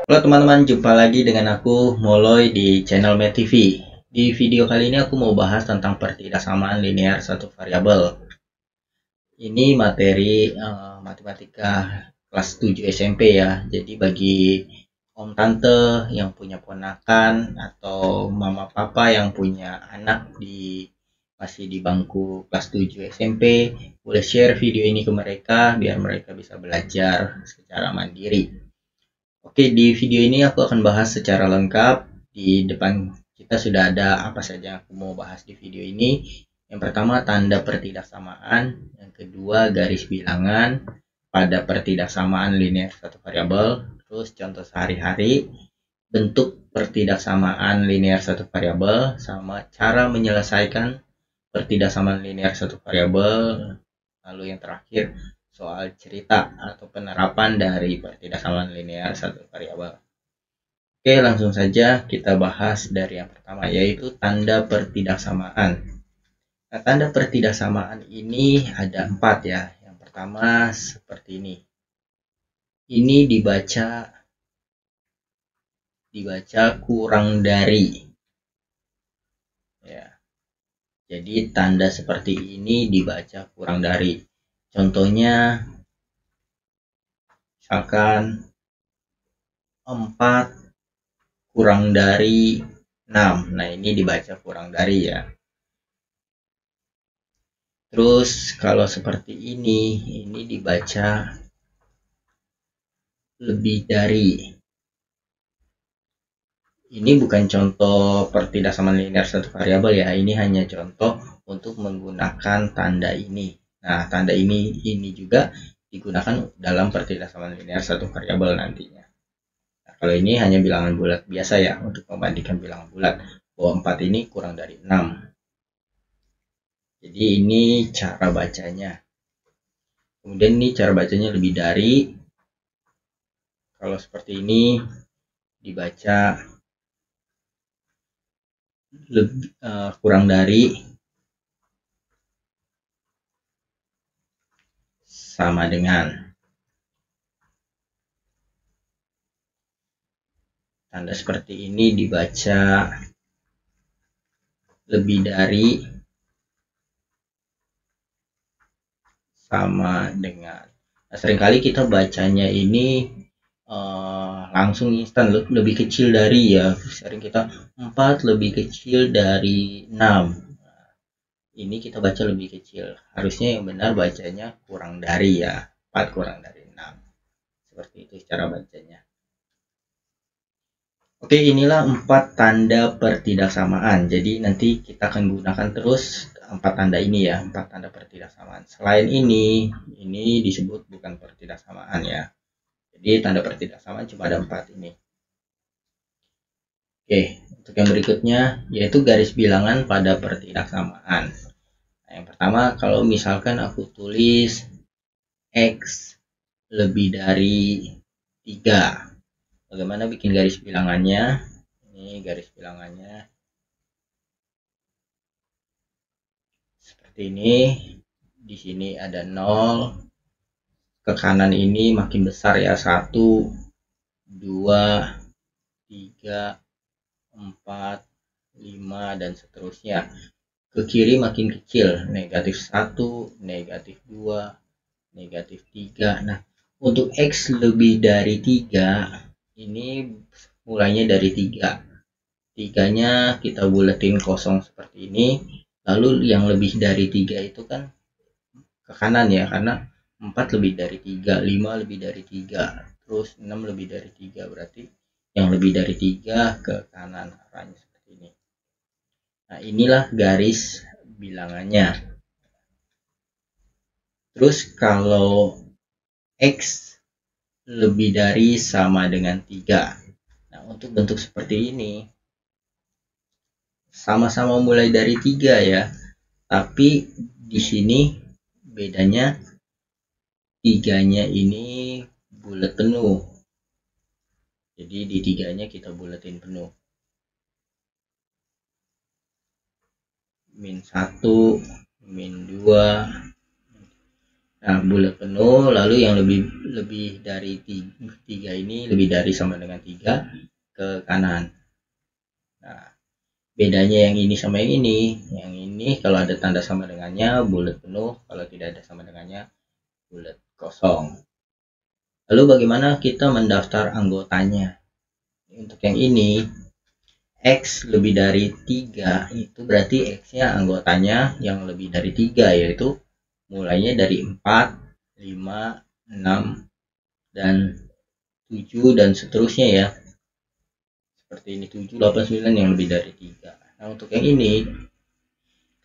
Halo teman-teman, jumpa lagi dengan aku Moloy di channel Med TV. Di video kali ini aku mau bahas tentang pertidaksamaan linear satu variabel. Ini materi matematika kelas 7 SMP ya. Jadi bagi om tante yang punya ponakan atau mama papa yang punya anak masih di bangku kelas 7 SMP, boleh share video ini ke mereka biar mereka bisa belajar secara mandiri. Oke, di video ini aku akan bahas secara lengkap. Di depan kita sudah ada apa saja yang aku mau bahas di video ini. Yang pertama, tanda pertidaksamaan. Yang kedua, garis bilangan pada pertidaksamaan linear satu variabel. Terus contoh sehari-hari, bentuk pertidaksamaan linear satu variabel, sama cara menyelesaikan pertidaksamaan linear satu variabel. Lalu yang terakhir, soal cerita atau penerapan dari pertidaksamaan linear satu variabel. Oke, langsung saja kita bahas dari yang pertama, yaitu tanda pertidaksamaan. Nah, tanda pertidaksamaan ini ada 4 ya. Yang pertama seperti ini. Ini dibaca kurang dari. Ya. Jadi tanda seperti ini dibaca kurang dari. Contohnya misalkan 4 kurang dari 6. Nah, ini dibaca kurang dari ya. Terus kalau seperti ini dibaca lebih dari. Ini bukan contoh pertidaksamaan linear satu variabel ya. Ini hanya contoh untuk menggunakan tanda ini. Nah, tanda ini juga digunakan dalam pertidaksamaan linear satu variabel nantinya. Nah, kalau ini hanya bilangan bulat biasa ya, untuk membandingkan bilangan bulat bahwa 4 ini kurang dari 6. Jadi ini cara bacanya. Kemudian ini cara bacanya lebih dari. Kalau seperti ini dibaca kurang dari, sama dengan. Tanda seperti ini dibaca lebih dari, sama dengan. Nah, seringkali kita bacanya ini langsung instan, lebih kecil dari ya. Sering kita 4 lebih kecil dari 6. Nah, ini kita baca lebih kecil. Harusnya yang benar bacanya kurang dari ya. 4 kurang dari 6. Seperti itu cara bacanya. Oke, inilah 4 tanda pertidaksamaan. Jadi nanti kita akan gunakan terus 4 tanda ini ya, 4 tanda pertidaksamaan. Selain ini disebut bukan pertidaksamaan ya. Jadi tanda pertidaksamaan cuma ada 4 ini. Oke, untuk yang berikutnya yaitu garis bilangan pada pertidaksamaan. Nah, yang pertama, kalau misalkan aku tulis X lebih dari 3. Bagaimana bikin garis bilangannya? Ini garis bilangannya seperti ini. Di sini ada 0. Ke kanan ini makin besar ya. 1, 2, 3, 4, 5, dan seterusnya. Ke kiri makin kecil. Negatif 1, negatif 2, negatif 3. Nah, untuk X lebih dari 3, ini mulainya dari 3. 3-nya kita buletin kosong seperti ini. Lalu yang lebih dari 3 itu kan ke kanan ya, karena 4 lebih dari 3, 5 lebih dari 3, terus 6 lebih dari 3, berarti yang lebih dari 3 ke kanan arahnya seperti ini. Nah, inilah garis bilangannya. Terus kalau X lebih dari sama dengan 3. Nah, untuk bentuk seperti ini sama-sama mulai dari 3 ya. Tapi di sini bedanya 3-nya ini bulat penuh. Jadi di 3-nya kita buletin penuh. -1, -2. Nah, bulat penuh, lalu yang lebih dari 3 ini, lebih dari sama dengan 3 ke kanan. Nah, bedanya yang ini sama yang ini kalau ada tanda sama dengannya bulat penuh, kalau tidak ada sama dengannya bulat kosong. Lalu bagaimana kita mendaftar anggotanya? Untuk yang ini, X lebih dari 3 itu berarti X-nya anggotanya yang lebih dari 3, yaitu mulainya dari 4, 5, 6, dan 7 dan seterusnya ya. Seperti ini 7, 8, 9 yang lebih dari 3. Nah, untuk yang ini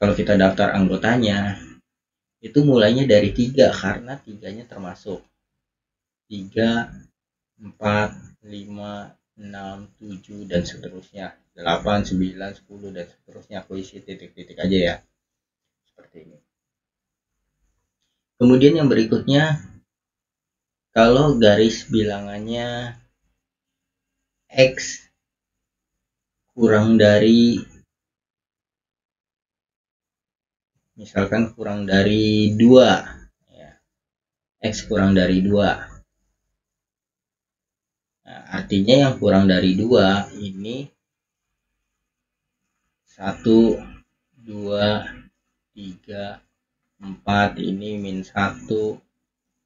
kalau kita daftar anggotanya itu mulainya dari 3 karena 3-nya termasuk 3, 4, 5, 6, 7 dan seterusnya, 8, 9, 10 dan seterusnya. Aku isi titik-titik aja ya, seperti ini. Kemudian yang berikutnya, kalau garis bilangannya X kurang dari, misalkan kurang dari 2 ya, X kurang dari 2. Nah, artinya yang kurang dari 2 ini 1, 2, 3, 4, ini min 1,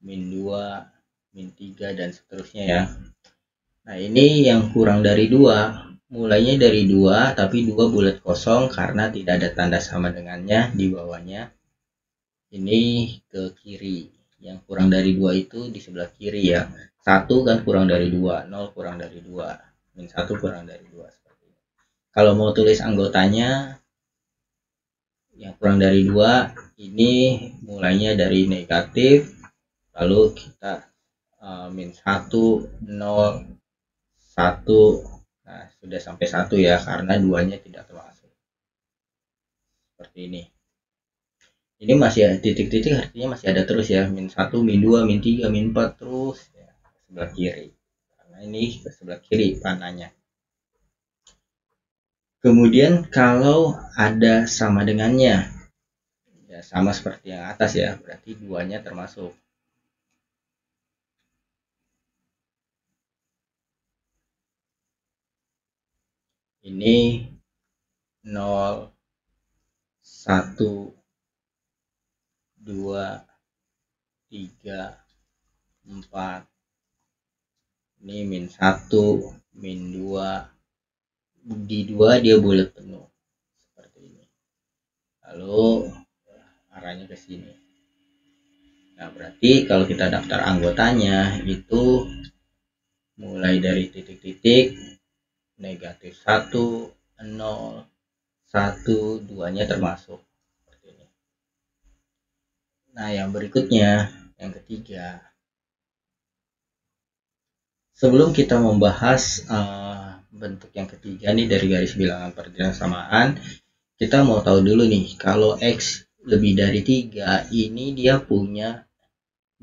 min 2, min 3 dan seterusnya ya. Nah, ini yang kurang dari 2, mulainya dari 2 tapi 2 bulat kosong karena tidak ada tanda sama dengannya di bawahnya. Ini ke kiri. Yang kurang dari 2 itu di sebelah kiri ya. 1 kan kurang dari 2, 0 kurang dari 2, min 1 kurang dari 2, seperti ini. Kalau mau tulis anggotanya yang kurang dari 2 ini mulainya dari negatif, lalu kita min 1, 0, 1. Nah, sudah sampai 1 ya karena 2-nya tidak termasuk. Seperti ini. Ini masih ada titik-titik, artinya masih ada terus ya, min 1, min 2, min 3, min 4 terus ya, sebelah kiri. Karena ini ke sebelah kiri panahnya. Kemudian kalau ada sama dengannya, ya sama seperti yang atas ya, berarti 2-nya termasuk. Ini 0, 1, 2, 3, 4. Ini min 1, min 2. Di 2 dia bulat penuh. Seperti ini. Lalu arahnya ke sini. Nah, berarti kalau kita daftar anggotanya itu mulai dari titik-titik negatif 1, 0, 1, 2-nya termasuk. Seperti ini. Nah, yang berikutnya, yang ketiga. Sebelum kita membahas bentuk yang ketiga nih dari garis bilangan pertidak samaan, kita mau tahu dulu nih, kalau X lebih dari 3 ini dia punya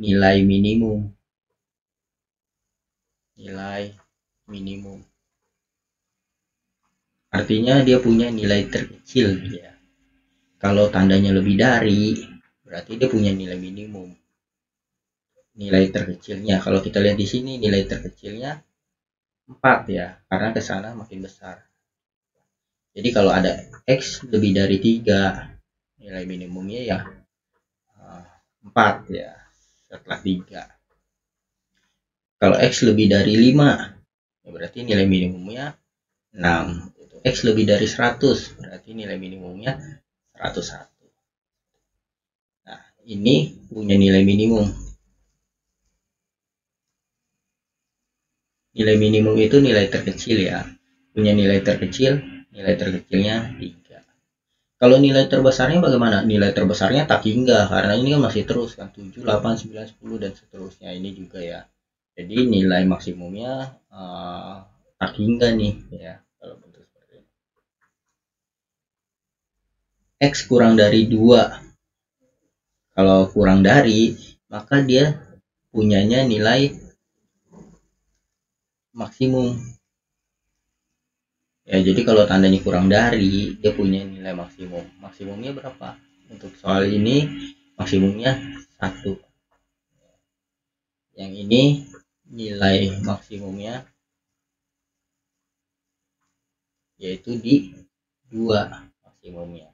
nilai minimum. Nilai minimum. Artinya dia punya nilai terkecil ya. Kalau tandanya lebih dari, berarti dia punya nilai minimum. Nilai terkecilnya, kalau kita lihat di sini nilai terkecilnya 4 ya, karena ke sana makin besar. Jadi kalau ada X lebih dari 3, nilai minimumnya ya 4 ya, setelah 3. Kalau X lebih dari 5, ya berarti nilai minimumnya 6. X lebih dari 100, berarti nilai minimumnya 101. Nah, ini punya nilai minimum. Nilai minimum itu nilai terkecil ya. Punya nilai terkecil, nilai terkecilnya 3. Kalau nilai terbesarnya bagaimana? Nilai terbesarnya tak hingga, karena ini kan masih terus kan, 7, 8, 9, 10 dan seterusnya. Ini juga ya. Jadi nilai maksimumnya tak hingga nih ya, kalau bentuk seperti ini. X kurang dari 2. Kalau kurang dari, maka dia punyanya nilai maksimum. Ya, jadi kalau tandanya kurang dari, dia punya nilai maksimum. Maksimumnya berapa? Untuk soal ini maksimumnya 1. Yang ini nilai maksimumnya yaitu di 2 maksimumnya.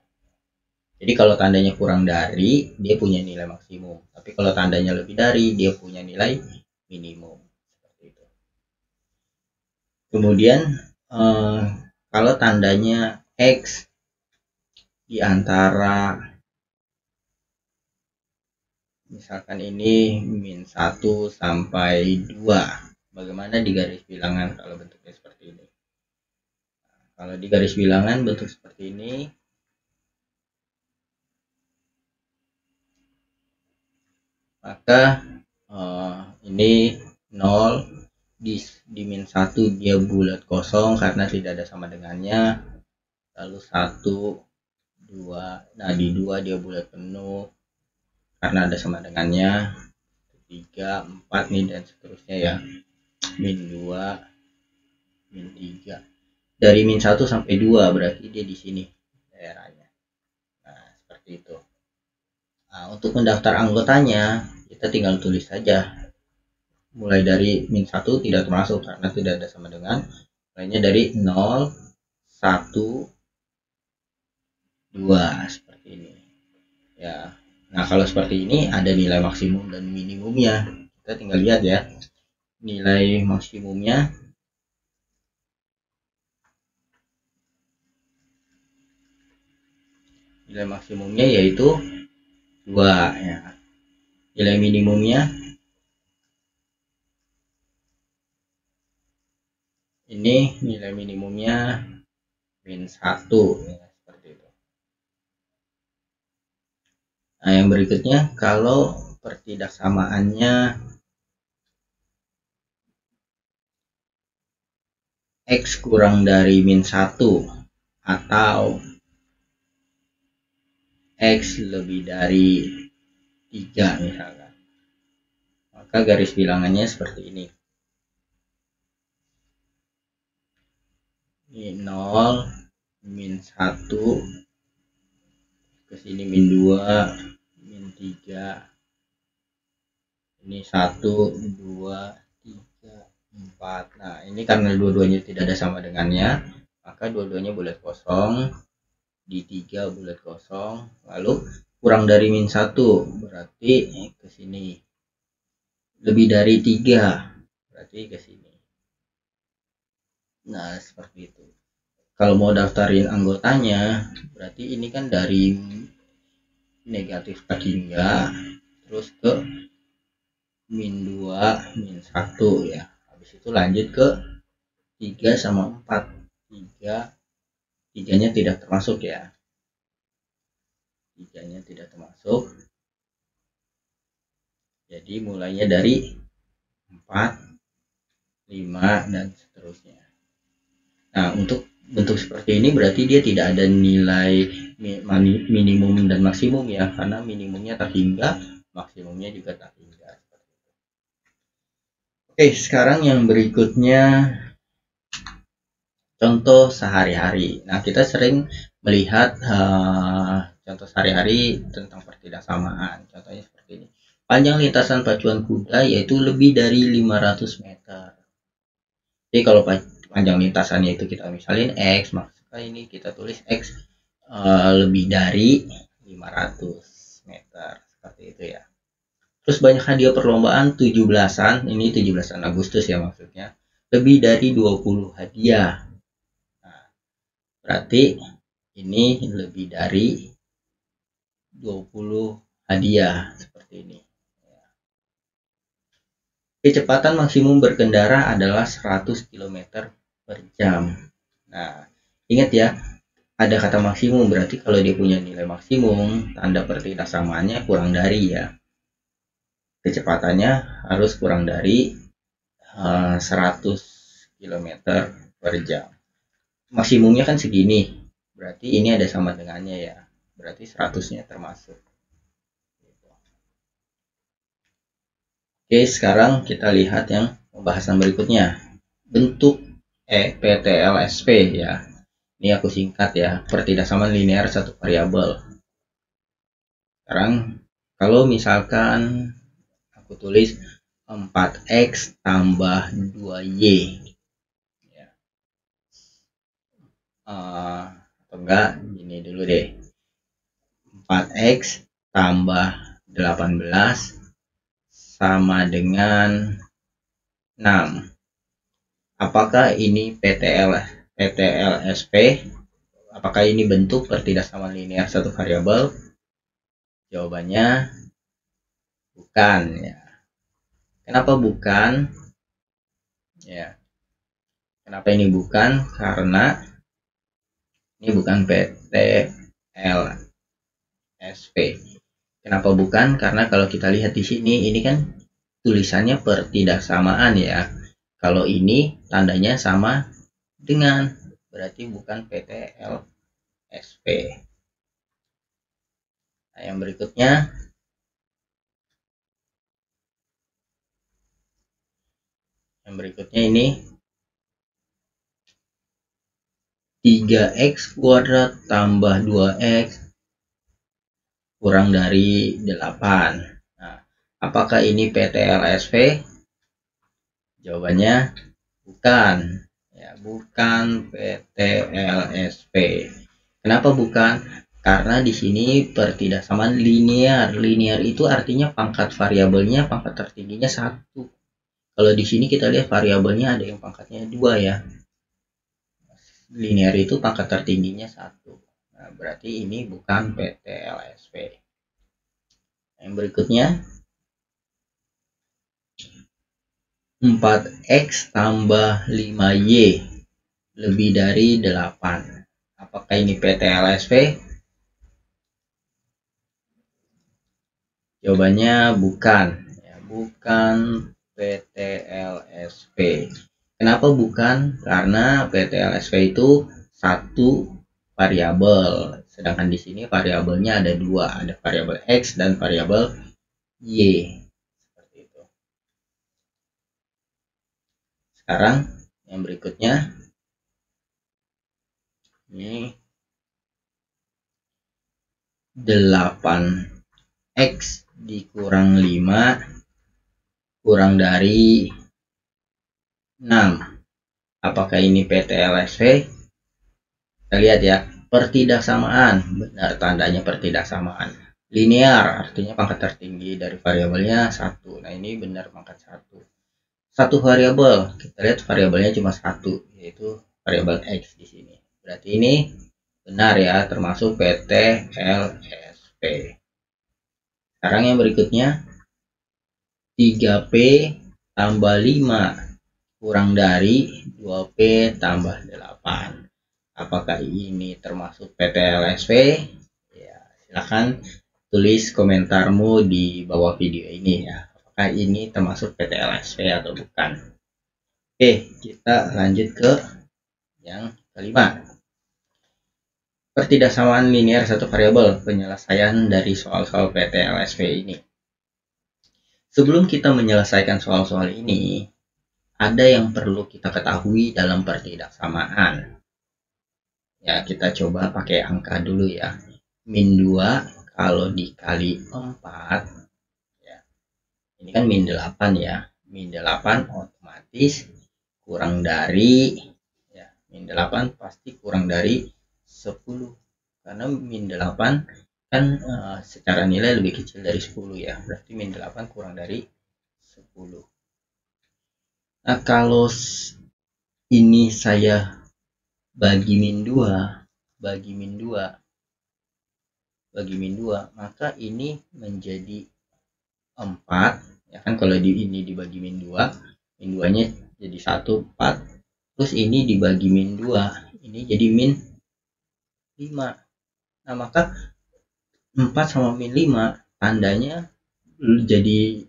Jadi kalau tandanya kurang dari, dia punya nilai maksimum. Tapi kalau tandanya lebih dari, dia punya nilai minimum. Seperti itu. Kemudian kalau tandanya X di antara, misalkan ini min 1 sampai 2. Bagaimana di garis bilangan kalau bentuknya seperti ini? Kalau di garis bilangan bentuk seperti ini, maka ini 0, di min 1 dia bulat kosong karena tidak ada sama dengannya. Lalu 1, 2, nah di 2 dia bulat penuh karena ada sama dengannya. 3, 4 nih dan seterusnya ya. Min 2, min 3. Dari min 1 sampai 2 berarti dia di sini daerahnya. Nah, seperti itu. Nah, untuk mendaftar anggotanya, kita tinggal tulis saja. Mulai dari min 1 tidak termasuk karena tidak ada sama dengan. Mulainya dari 0, 1, 2 seperti ini. Ya. Nah, kalau seperti ini ada nilai maksimum dan minimumnya. Kita tinggal lihat ya. Nilai maksimumnya yaitu 2 ya. Nilai minimumnya ini nilai minimumnya min 1 ya, seperti itu. Nah, yang berikutnya kalau pertidaksamaannya X kurang dari min 1 atau X lebih dari 3 misalkan, maka garis bilangannya seperti ini. Ini 0, min 1, ke sini min 2, min 3, ini 1, 2, 3, 4. Nah, ini karena dua-duanya tidak ada sama dengannya, maka dua-duanya bulat kosong. Di 3 bulat kosong, lalu kurang dari min 1 berarti ke sini. Lebih dari 3 berarti ke sini. Nah, seperti itu. Kalau mau daftarin anggotanya, berarti ini kan dari negatif ke hingga terus ke min 2, min 1 ya. Habis itu lanjut ke 3 sama 4. 3-nya tidak termasuk ya. 3-nya tidak termasuk. Jadi mulainya dari 4, 5 dan seterusnya. Nah, untuk bentuk seperti ini berarti dia tidak ada nilai minimum dan maksimum ya, karena minimumnya tak hingga, maksimumnya juga tak hingga. Oke, sekarang yang berikutnya contoh sehari-hari. Nah, kita sering melihat contoh sehari-hari tentang pertidaksamaan. Contohnya seperti ini. Panjang lintasan pacuan kuda yaitu lebih dari 500 meter. Jadi kalau panjang lintasannya itu kita misalin X, maka ini kita tulis X lebih dari 500 meter. Seperti itu ya. Terus banyak hadiah perlombaan 17-an, ini 17-an Agustus ya maksudnya. Lebih dari 20 hadiah. Berarti ini lebih dari 20 hadiah seperti ini. Kecepatan maksimum berkendara adalah 100 km per jam. Nah, ingat ya, ada kata maksimum berarti kalau dia punya nilai maksimum, tanda pertidaksamaannya kurang dari ya. Kecepatannya harus kurang dari 100 km per jam. Maksimumnya kan segini, berarti ini ada sama dengannya ya, berarti 100-nya termasuk. Oke, sekarang kita lihat yang pembahasan berikutnya, bentuk PTLSP ya. Ini aku singkat ya, pertidaksamaan linear satu variabel. Sekarang kalau misalkan aku tulis 4x tambah 2y. Ya. Atau enggak, gini dulu deh. 4x tambah 18 sama dengan 6. Apakah ini PTLSP? Apakah ini bentuk pertidaksamaan linear satu variabel? Jawabannya bukan ya. Kenapa bukan? Ya. Kenapa ini bukan? Karena ini bukan PTLSP. Kenapa bukan? Karena kalau kita lihat di sini, ini kan tulisannya pertidaksamaan ya. Kalau ini tandanya sama dengan, berarti bukan PTLSP. Nah, yang berikutnya ini 3x kuadrat tambah 2x kurang dari 8. Nah, apakah ini PTLSP? Jawabannya bukan. Ya, bukan PTLSP. Kenapa bukan? Karena di sini pertidaksamaan linear. Linear itu artinya pangkat variabelnya, pangkat tertingginya 1. Kalau di sini kita lihat variabelnya ada yang pangkatnya 2 ya. Linear itu pangkat tertingginya 1. Nah, berarti ini bukan PTLSP. Yang berikutnya 4x tambah 5y lebih dari 8. Apakah ini PTLSP? Jawabannya bukan. Ya, bukan PTLSP. Kenapa bukan? Karena PTLSP itu satu variabel, sedangkan di sini variabelnya ada 2, ada variabel x dan variabel y. Seperti itu. Sekarang yang berikutnya ini 8x dikurang 5 kurang dari 6. Apakah ini PTLSP? Kita lihat ya, pertidaksamaan, benar tandanya pertidaksamaan. Linear artinya pangkat tertinggi dari variabelnya 1. Nah, ini benar pangkat 1. Satu variabel, kita lihat variabelnya cuma 1, yaitu variabel x di sini. Berarti ini benar ya, termasuk PTLSP. Sekarang yang berikutnya 3p tambah 5 kurang dari 2p tambah 8. Apakah ini termasuk PTLSP? Ya, silahkan tulis komentarmu di bawah video ini ya. Apakah ini termasuk PTLSP atau bukan? Oke, kita lanjut ke yang kelima. Pertidaksamaan linear satu variabel, penyelesaian dari soal-soal PTLSP ini. Sebelum kita menyelesaikan soal-soal ini, ada yang perlu kita ketahui dalam pertidaksamaan. Ya, kita coba pakai angka dulu ya. Min 2 kalau dikali 4 ya. Ini kan min 8 ya. Min 8 otomatis kurang dari ya, min 8 pasti kurang dari 10. Karena min 8 kan secara nilai lebih kecil dari 10 ya. Berarti min 8 kurang dari 10. Nah, kalau ini saya bagi min 2, maka ini menjadi 4 ya kan. Kalau ini dibagi min 2, min 2 nya jadi 1, 4, terus ini dibagi min 2, ini jadi min 5. Nah, maka 4 sama min 5 tandanya jadi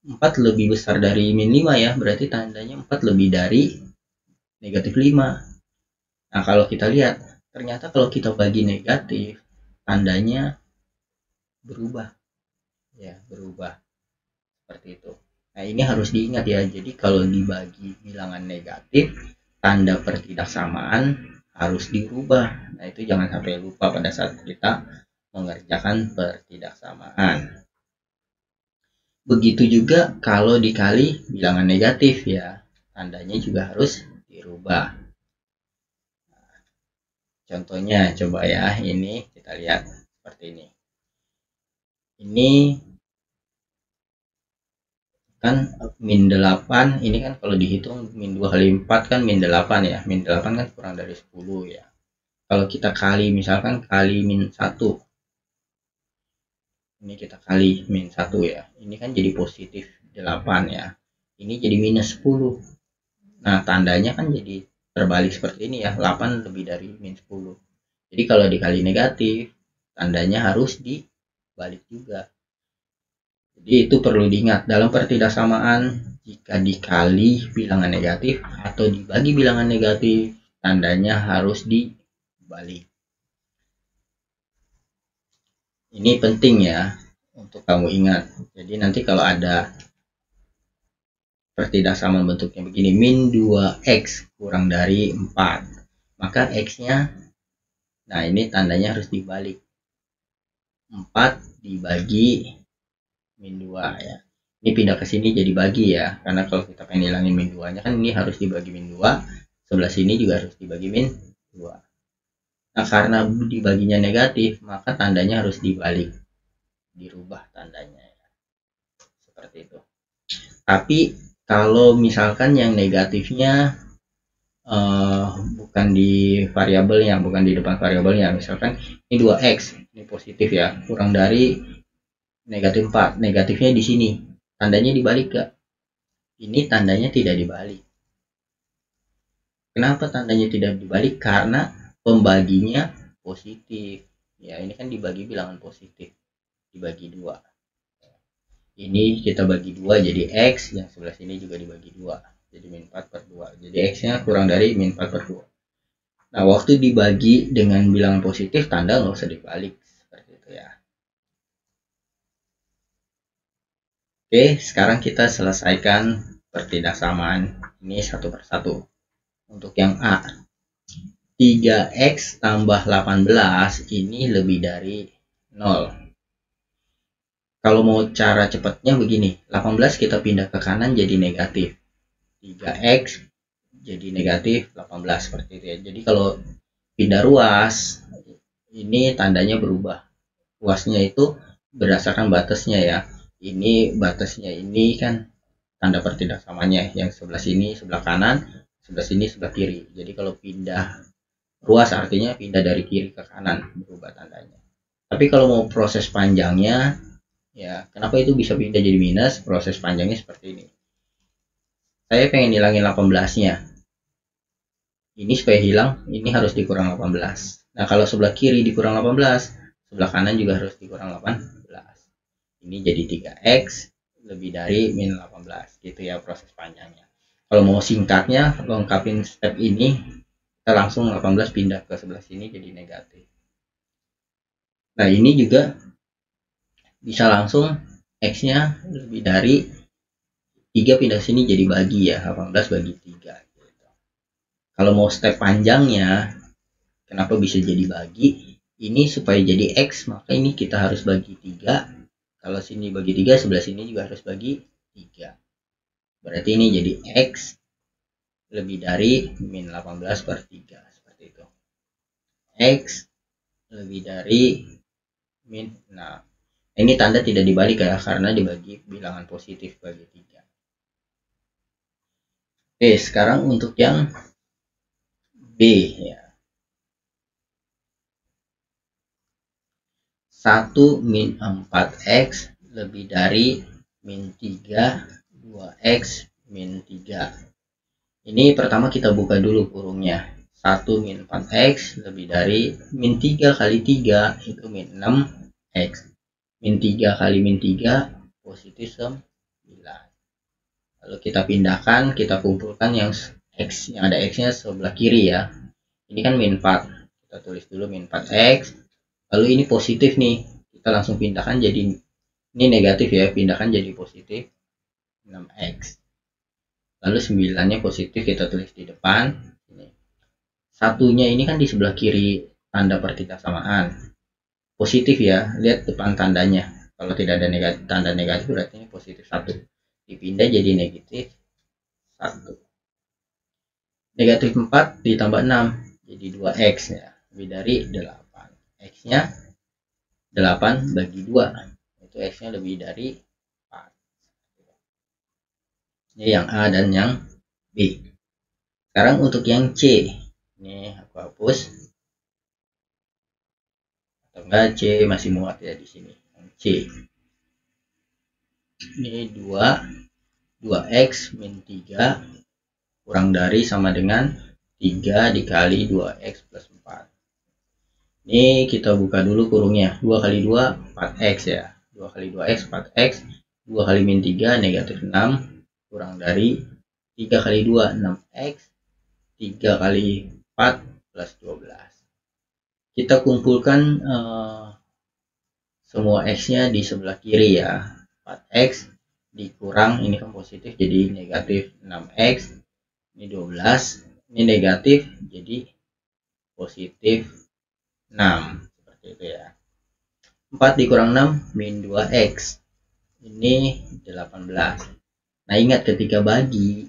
4 lebih besar dari min 5 ya, berarti tandanya 4 lebih dari negatif 5. Nah, kalau kita lihat, ternyata kalau kita bagi negatif, tandanya berubah. Ya, berubah. Seperti itu. Nah, ini harus diingat ya. Jadi, kalau dibagi bilangan negatif, tanda pertidaksamaan harus dirubah. Nah, itu jangan sampai lupa pada saat kita mengerjakan pertidaksamaan. Begitu juga kalau dikali bilangan negatif ya, tandanya juga harus dirubah. Contohnya coba ya, ini kita lihat seperti ini. Ini kan min 8, ini kan kalau dihitung min 2 kali 4 kan min 8 ya. Min 8 kan kurang dari 10 ya. Kalau kita kali misalkan kali min 1, ini kita kali min 1 ya. Ini kan jadi positif 8 ya. Ini jadi minus 10. Nah, tandanya kan jadi terbalik seperti ini ya. 8 lebih dari min 10. Jadi kalau dikali negatif, tandanya harus dibalik juga. Jadi itu perlu diingat dalam pertidaksamaan, jika dikali bilangan negatif atau dibagi bilangan negatif, tandanya harus dibalik. Ini penting ya untuk kamu ingat. Jadi nanti kalau ada pertidaksamaan bentuknya begini, min 2x kurang dari 4, maka x-nya, nah ini tandanya harus dibalik. 4 dibagi min 2 ya. Ini pindah ke sini jadi bagi ya, karena kalau kita pengen hilangin min 2 nya kan ini harus dibagi min 2, sebelah sini juga harus dibagi min 2. Nah, karena dibaginya negatif, maka tandanya harus dibalik, dirubah tandanya ya. Seperti itu. Tapi kalau misalkan yang negatifnya bukan di variabelnya, bukan di depan variabelnya, misalkan ini 2x, ini positif ya, kurang dari negatif 4, negatifnya di sini, tandanya dibalik gak? Ini tandanya tidak dibalik. Kenapa tandanya tidak dibalik? Karena pembaginya positif ya, ini kan dibagi bilangan positif, dibagi 2. Ini kita bagi 2 jadi x, yang sebelah sini juga dibagi 2 jadi min 4 per 2, jadi x nya kurang dari min 4 per 2. Nah, waktu dibagi dengan bilangan positif, tanda nggak usah dibalik seperti itu ya. Oke, sekarang kita selesaikan pertidaksamaan ini satu persatu. Untuk yang A, 3x tambah 18 ini lebih dari 0. Kalau mau cara cepatnya begini, 18 kita pindah ke kanan jadi negatif, 3x jadi negatif 18 seperti itu ya. Jadi kalau pindah ruas, ini tandanya berubah. Ruasnya itu berdasarkan batasnya ya. Ini batasnya ini kan tanda pertidaksamanya, yang sebelah sini sebelah kanan, sebelah sini sebelah kiri. Jadi kalau pindah ruas artinya pindah dari kiri ke kanan, berubah tandanya. Tapi kalau mau proses panjangnya ya, kenapa itu bisa pindah jadi minus? Proses panjangnya seperti ini. Saya pengen hilangin 18-nya. Ini supaya hilang, ini harus dikurang 18. Nah, kalau sebelah kiri dikurang 18, sebelah kanan juga harus dikurang 18. Ini jadi 3x lebih dari min 18. Gitu ya proses panjangnya. Kalau mau singkatnya, lengkapin step ini, kita langsung 18 pindah ke sebelah sini jadi negatif. Nah, ini juga bisa langsung x-nya lebih dari 3 pindah sini jadi bagi ya, 18 bagi 3 gitu. Kalau mau step panjangnya, kenapa bisa jadi bagi? Ini supaya jadi x, maka ini kita harus bagi 3. Kalau sini bagi 3, sebelah sini juga harus bagi 3. Berarti ini jadi x lebih dari min 18 per 3 seperti itu. X lebih dari min, nah ini tanda tidak dibalik ya, karena dibagi bilangan positif bagi 3. Oke, sekarang untuk yang B ya. 1 min 4x lebih dari min 3 2x min 3. Ini pertama kita buka dulu kurungnya. 1 min 4x lebih dari min 3 kali 3 itu min 6x. Min 3 kali min 3 positif 9. Lalu kita pindahkan, kita kumpulkan yang x, yang ada x-nya sebelah kiri ya. Ini kan min 4. Kita tulis dulu min 4x. Lalu ini positif nih. Kita langsung pindahkan jadi, ini negatif ya, pindahkan jadi positif 6x. Lalu 9-nya positif, kita tulis di depan. Satunya ini kan di sebelah kiri tanda pertidaksamaan. Positif ya, lihat depan tandanya. Kalau tidak ada negatif, tanda negatif berarti ini positif 1. Dipindah jadi negatif 1. Negatif 4 ditambah 6 jadi 2x ya. Lebih dari 8. X-nya 8 bagi 2. Itu X-nya lebih dari 4. Ini yang A dan yang B. Sekarang untuk yang C. Ini aku hapus. Atau enggak C masih muat ya di sini. Yang C. Ini 2x min 3 kurang dari sama dengan 3 dikali 2x plus 4. Ini kita buka dulu kurungnya. 2 kali 2 4x ya. 2 kali 2x 4x. 2 kali min 3 negatif 6 kurang dari 3 kali 2 6x. 3 kali 4 plus 12. Kita kumpulkan semua x-nya di sebelah kiri ya. 4x dikurang, ini kan positif jadi negatif 6x. Ini 12, ini negatif jadi positif 6. Seperti itu ya. 4 dikurang 6 min 2x. Ini 18. Nah ingat ketika bagi,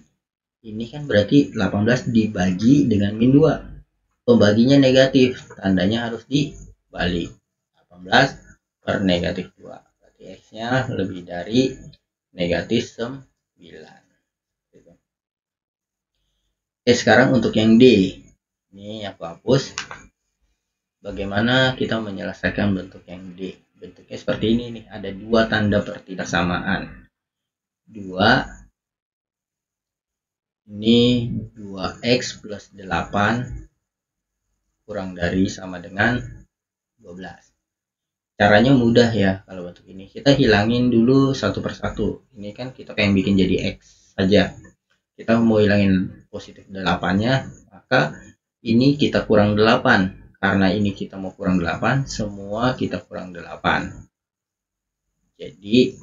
ini kan berarti 18 dibagi dengan min 2. Pembaginya negatif, tandanya harus dibalik. 18 per negatif 2. Berarti x-nya lebih dari negatif 9. Sekarang untuk yang D. Ini aku hapus. Bagaimana kita menyelesaikan bentuk yang D? Bentuknya seperti ini nih. Ada dua tanda pertidaksamaan. 2. Ini 2x plus 8 kurang dari sama dengan 12. Caranya mudah ya kalau bentuk ini. Kita hilangin dulu satu persatu. Ini kan kita pengen bikin jadi x saja. Kita mau hilangin positif 8-nya, maka ini kita kurang 8. Karena ini kita mau kurang 8, semua kita kurang 8. Jadi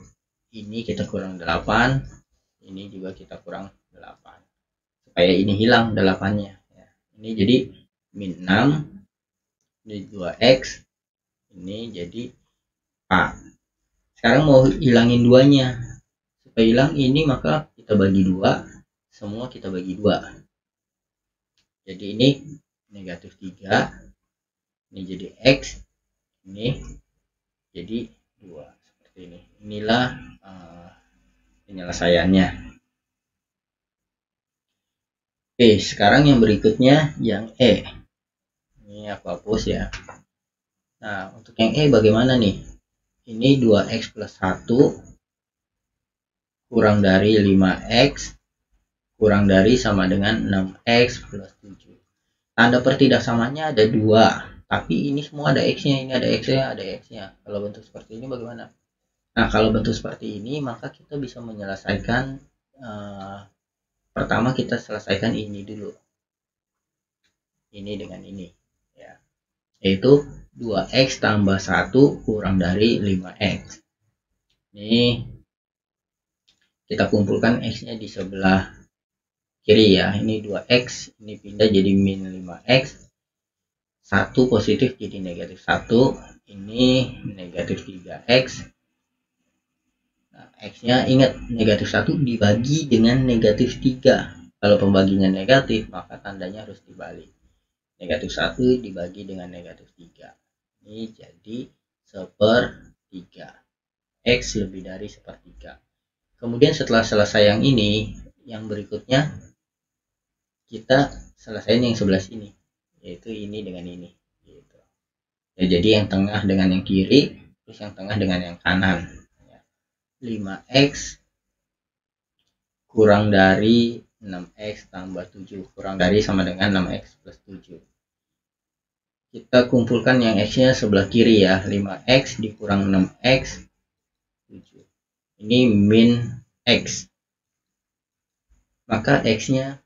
ini kita kurang 8, ini juga kita kurang 8. Supaya ini hilang 8-nya. Ini jadi min 6, ini 2x, ini jadi 4. Sekarang mau hilangin 2-nya. Supaya hilang ini maka kita bagi 2. Semua kita bagi 2. Jadi ini negatif 3. Ini jadi x. Ini jadi 2. Seperti ini. Inilah penyelesaiannya. Oke, sekarang yang berikutnya yang E. Ini aku hapus ya. Nah, untuk yang E bagaimana nih? Ini 2x plus 1 kurang dari 5x kurang dari sama dengan 6x plus 7. Tanda pertidaksamaannya ada 2, tapi ini semua ada x-nya, ini ada x-nya, ada x-nya. Kalau bentuk seperti ini bagaimana? Nah, kalau bentuk seperti ini maka kita bisa menyelesaikan pertama kita selesaikan ini dulu. Ini dengan ini ya. Yaitu 2x tambah 1 kurang dari 5x. Ini kita kumpulkan x-nya di sebelah kiri ya. Ini 2x, ini pindah jadi min 5x. 1 positif jadi negatif 1. Ini negatif 3x. Nah, x-nya ingat negatif 1 dibagi dengan negatif 3. Kalau pembaginya negatif maka tandanya harus dibalik. Negatif 1 dibagi dengan negatif 3. Ini jadi 1/3. X lebih dari 1/3. Kemudian setelah selesai yang ini, yang berikutnya kita selesaiin yang sebelah sini, yaitu ini dengan ini gitu. Ya, jadi yang tengah dengan yang kiri, terus yang tengah dengan yang kanan. 5x kurang dari 6x tambah 7 kurang dari sama dengan 6x plus 7. Kita kumpulkan yang x-nya sebelah kiri ya. 5x dikurang 6x 7. Ini min x. Maka x-nya,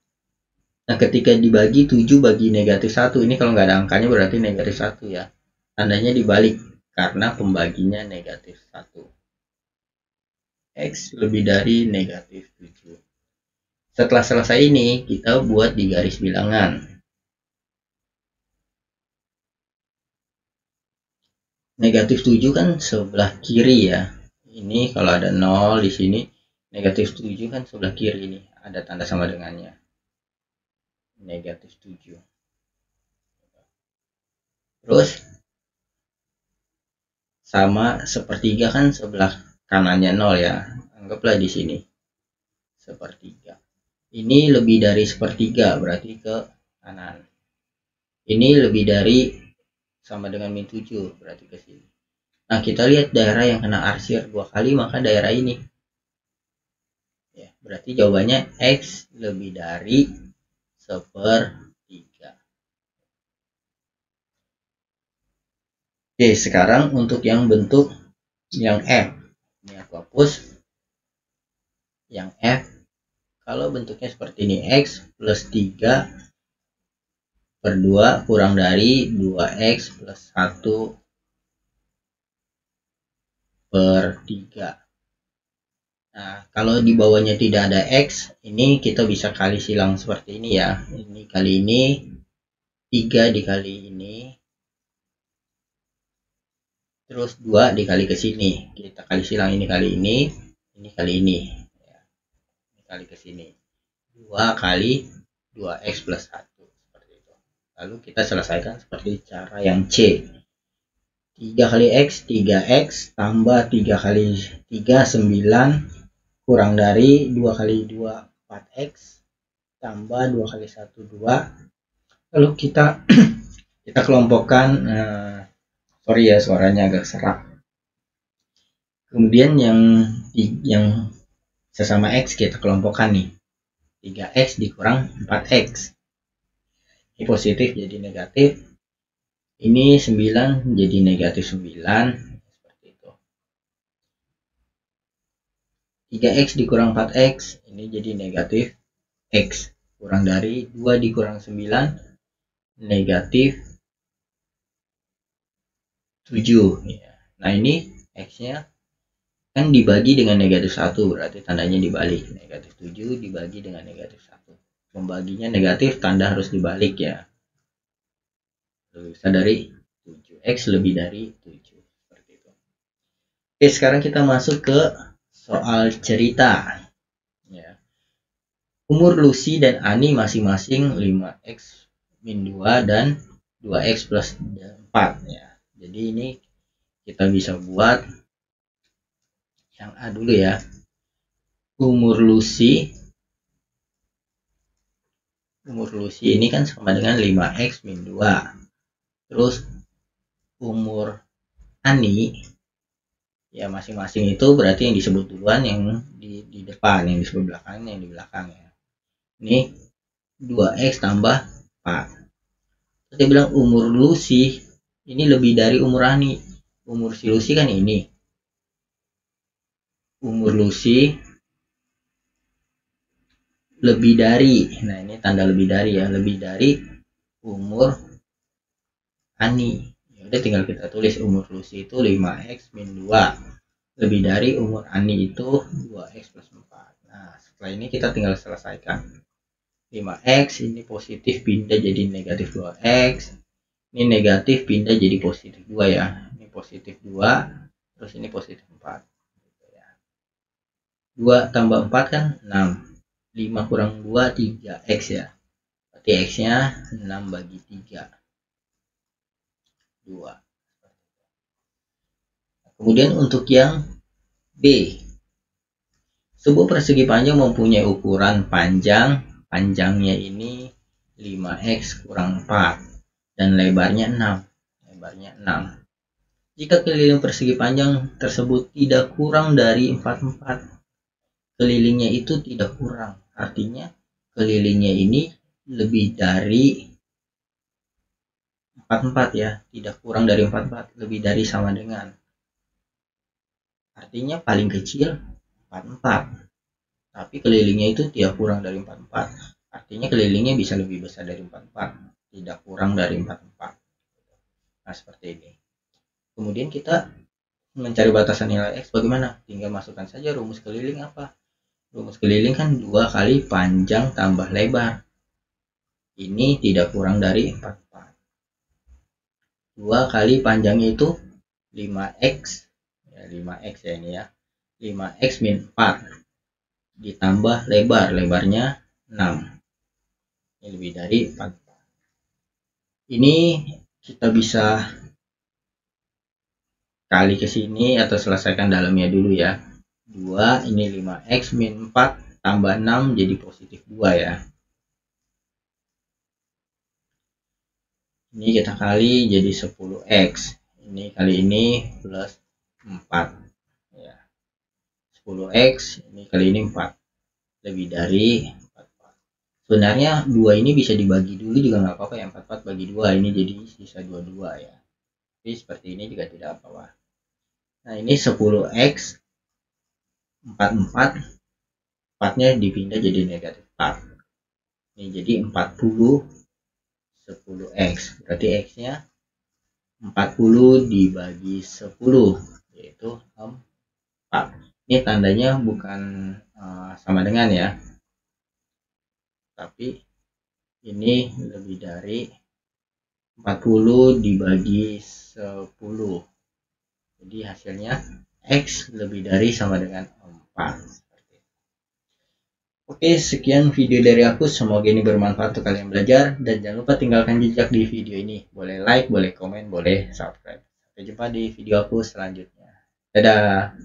nah ketika dibagi 7 bagi negatif 1, ini kalau nggak ada angkanya berarti negatif 1 ya. Tandanya dibalik karena pembaginya negatif 1. X lebih dari negatif 7. Setelah selesai ini, kita buat di garis bilangan. negatif 7 kan sebelah kiri ya. Ini kalau ada 0 di sini, negatif 7 kan sebelah kiri ini, ada tanda sama dengannya. Negatif 7. Terus sama sepertiga kan sebelah kanannya 0 ya. Anggaplah di sini sepertiga. Ini lebih dari sepertiga, berarti ke kanan. Ini lebih dari sama dengan min 7, berarti ke sini. Nah, kita lihat daerah yang kena arsir 2 kali, maka daerah ini. Ya, berarti jawabannya X lebih dari sepertiga. Oke, sekarang untuk yang bentuk yang F. Ini aku hapus. Yang F, kalau bentuknya seperti ini, X plus 3 per 2 kurang dari 2X plus 1 per 3. Nah, kalau di bawahnya tidak ada X, ini kita bisa kali silang seperti ini ya. Ini kali ini, 3 dikali ini, terus 2 dikali ke sini. Kita kali silang ini kali ini kali ini. Ya, ini kali ke sini. 2 kali 2X plus 1. Seperti itu. Lalu kita selesaikan seperti cara yang C. 3 kali X, 3X, tambah 3 kali 3, 9, kurang dari 2 kali 2, 4X, tambah 2 kali 1, 2. Lalu kita kelompokkan, sorry ya suaranya agak serak. Kemudian yang sesama X kita kelompokkan nih. 3X dikurang 4X. Ini positif jadi negatif. Ini 9 jadi negatif 9. 3X dikurang 4X, ini jadi negatif X. Kurang dari 2 dikurang 9, negatif 7. Nah, ini X-nya kan dibagi dengan negatif 1, berarti tandanya dibalik. Negatif 7 dibagi dengan negatif 1. Membaginya negatif, tanda harus dibalik ya. Lalu bisa dari 7X lebih dari 7. Seperti itu. Oke, sekarang kita masuk ke soal cerita. Ya. Umur Lucy dan Ani masing-masing 5X min 2 dan 2X plus 4. Ya. Jadi ini kita bisa buat yang A dulu ya. Umur Lucy ini kan sama dengan 5X min 2. Terus umur Ani ya masing-masing itu berarti yang disebut duluan yang di depan, yang disebut belakang yang di belakang ya. Ini 2X tambah 4. Terus dia bilang umur Lucy ini lebih dari umur Ani. Umur si Lucy kan ini. Umur Lucy lebih dari, nah ini tanda lebih dari ya, lebih dari umur Ani. Udah tinggal kita tulis umur Lucy itu 5X min 2 lebih dari umur Ani itu 2X plus 4. Nah setelah ini kita tinggal selesaikan. 5X ini positif pindah jadi negatif 2X, ini negatif pindah jadi positif 2 ya. Ini positif 2, terus ini positif 4. 2 tambah 4 kan 6. 5 kurang 2 3X ya. Berarti X nya 6 bagi 3. 2. Kemudian untuk yang B, sebuah persegi panjang mempunyai ukuran panjangnya ini 5X kurang 4 dan lebarnya 6. Jika keliling persegi panjang tersebut tidak kurang dari 4 kelilingnya itu tidak kurang, artinya kelilingnya ini lebih dari 4 ya, tidak kurang dari 4, lebih dari sama dengan. Artinya paling kecil 4, tapi kelilingnya itu tidak kurang dari 4. Artinya kelilingnya bisa lebih besar dari 4, tidak kurang dari 4. Nah, seperti ini. Kemudian kita mencari batasan nilai X bagaimana? Tinggal masukkan saja rumus keliling apa? Rumus keliling kan 2 kali panjang tambah lebar. Ini tidak kurang dari 4. 2 kali panjangnya itu 5x ya, 5x ya ini ya, 5x min 4 ditambah lebarnya 6, ini lebih dari 4. Ini kita bisa kali ke sini atau selesaikan dalamnya dulu ya. 2 ini 5x min 4 tambah 6 jadi positif 2 ya. Ini kita kali jadi 10x. Ini kali ini plus 4 ya. 10x ini kali ini 4 lebih dari 4. Sebenarnya 2 ini bisa dibagi dulu juga nggak apa-apa ya, 4 bagi 2 ini jadi sisa 22 ya. Tapi seperti ini juga tidak apa-apa. Nah ini 10x 44, 4 nya dipindah jadi negatif 4. Ini jadi 40 10x, berarti x nya 40 dibagi 10 yaitu 4. Ini tandanya bukan sama dengan ya, tapi ini lebih dari 40 dibagi 10, jadi hasilnya x lebih dari sama dengan 4. Oke, sekian video dari aku, semoga ini bermanfaat untuk kalian belajar, dan jangan lupa tinggalkan jejak di video ini, boleh like, boleh komen, boleh subscribe. Sampai jumpa di video aku selanjutnya. Dadah.